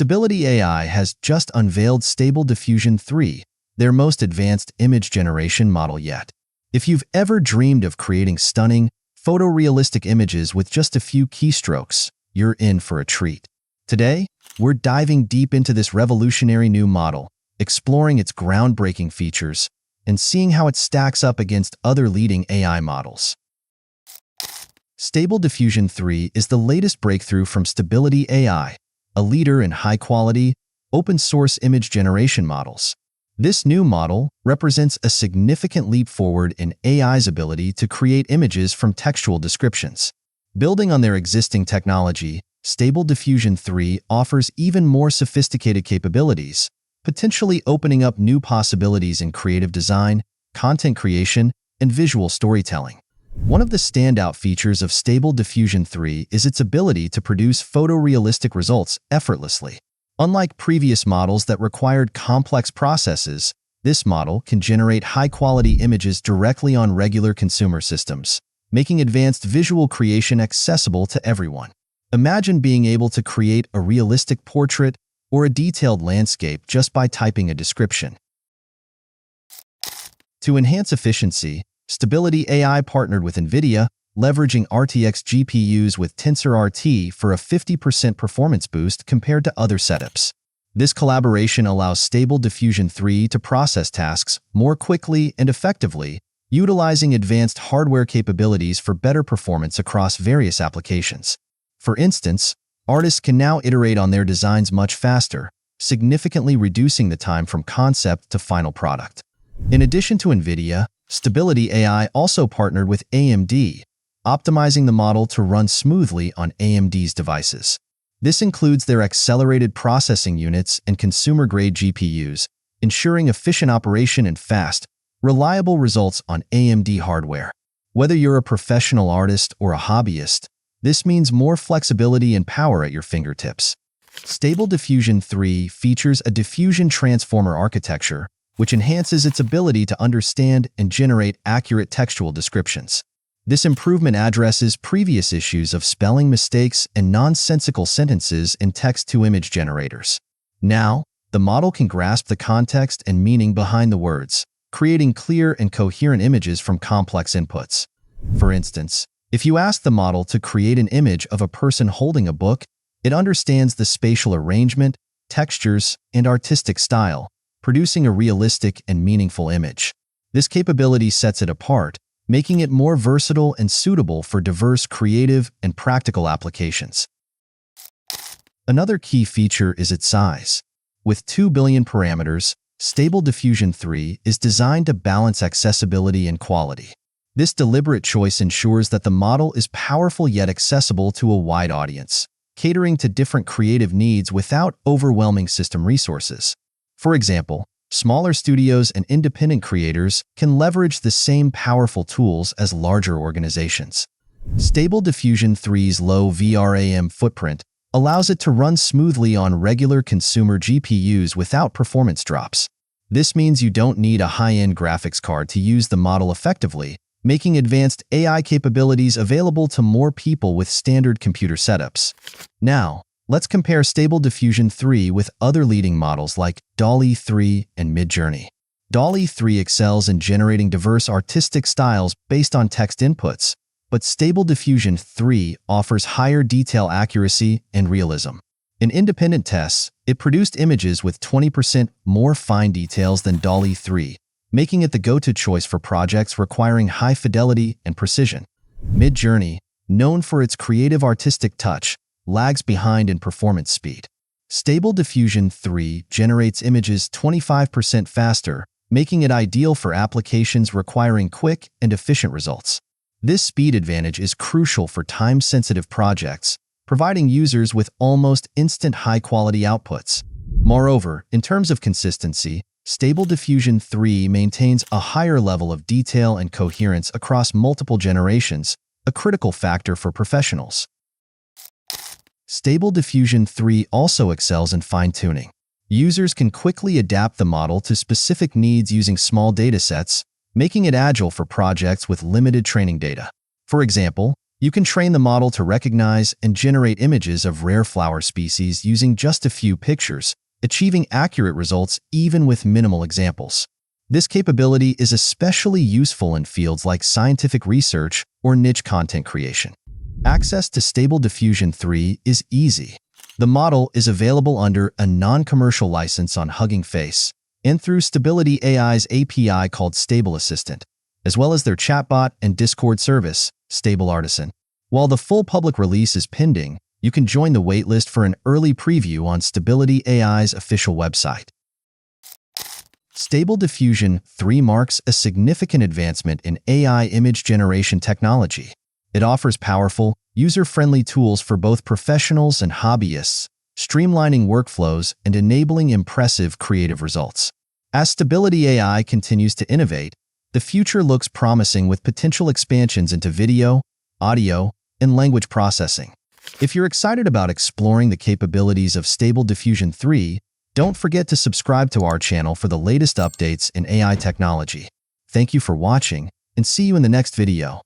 Stability AI has just unveiled Stable Diffusion 3, their most advanced image generation model yet. If you've ever dreamed of creating stunning, photorealistic images with just a few keystrokes, you're in for a treat. Today, we're diving deep into this revolutionary new model, exploring its groundbreaking features, and seeing how it stacks up against other leading AI models. Stable Diffusion 3 is the latest breakthrough from Stability AI, a leader in high-quality, open-source image generation models. This new model represents a significant leap forward in AI's ability to create images from textual descriptions. Building on their existing technology, Stable Diffusion 3 offers even more sophisticated capabilities, potentially opening up new possibilities in creative design, content creation, and visual storytelling. One of the standout features of Stable Diffusion 3 is its ability to produce photorealistic results effortlessly. Unlike previous models that required complex processes, this model can generate high-quality images directly on regular consumer systems, making advanced visual creation accessible to everyone. Imagine being able to create a realistic portrait or a detailed landscape just by typing a description. To enhance efficiency, Stability AI partnered with NVIDIA, leveraging RTX GPUs with TensorRT for a 50% performance boost compared to other setups. This collaboration allows Stable Diffusion 3 to process tasks more quickly and effectively, utilizing advanced hardware capabilities for better performance across various applications. For instance, artists can now iterate on their designs much faster, significantly reducing the time from concept to final product. In addition to NVIDIA, Stability AI also partnered with AMD, optimizing the model to run smoothly on AMD's devices. This includes their accelerated processing units and consumer-grade GPUs, ensuring efficient operation and fast, reliable results on AMD hardware. Whether you're a professional artist or a hobbyist, this means more flexibility and power at your fingertips. Stable Diffusion 3 features a diffusion transformer architecture, which enhances its ability to understand and generate accurate textual descriptions. This improvement addresses previous issues of spelling mistakes and nonsensical sentences in text-to-image generators. Now, the model can grasp the context and meaning behind the words, creating clear and coherent images from complex inputs. For instance, if you ask the model to create an image of a person holding a book, it understands the spatial arrangement, textures, and artistic style, producing a realistic and meaningful image. This capability sets it apart, making it more versatile and suitable for diverse creative and practical applications. Another key feature is its size. With 2 billion parameters, Stable Diffusion 3 is designed to balance accessibility and quality. This deliberate choice ensures that the model is powerful yet accessible to a wide audience, catering to different creative needs without overwhelming system resources. For example, smaller studios and independent creators can leverage the same powerful tools as larger organizations. Stable Diffusion 3's low VRAM footprint allows it to run smoothly on regular consumer GPUs without performance drops. This means you don't need a high-end graphics card to use the model effectively, making advanced AI capabilities available to more people with standard computer setups. Now, let's compare Stable Diffusion 3 with other leading models like DALL-E 3 and Midjourney. DALL-E 3 excels in generating diverse artistic styles based on text inputs, but Stable Diffusion 3 offers higher detail accuracy and realism. In independent tests, it produced images with 20% more fine details than DALL-E 3, making it the go-to choice for projects requiring high fidelity and precision. Midjourney, known for its creative artistic touch, lags behind in performance speed. Stable Diffusion 3 generates images 25% faster, making it ideal for applications requiring quick and efficient results. This speed advantage is crucial for time-sensitive projects, providing users with almost instant high-quality outputs. Moreover, in terms of consistency, Stable Diffusion 3 maintains a higher level of detail and coherence across multiple generations, a critical factor for professionals. Stable Diffusion 3 also excels in fine-tuning. Users can quickly adapt the model to specific needs using small datasets, making it agile for projects with limited training data. For example, You can train the model to recognize and generate images of rare flower species using just a few pictures, achieving accurate results even with minimal examples. This capability is especially useful in fields like scientific research or niche content creation. Access to Stable Diffusion 3 is easy. The model is available under a non-commercial license on Hugging Face and through Stability AI's API called Stable Assistant, as well as their chatbot and Discord service, Stable Artisan. While the full public release is pending, you can join the waitlist for an early preview on Stability AI's official website. Stable Diffusion 3 marks a significant advancement in AI image generation technology. It offers powerful, user-friendly tools for both professionals and hobbyists, streamlining workflows and enabling impressive creative results. As Stability AI continues to innovate, the future looks promising with potential expansions into video, audio, and language processing. If you're excited about exploring the capabilities of Stable Diffusion 3, don't forget to subscribe to our channel for the latest updates in AI technology. Thank you for watching, and see you in the next video.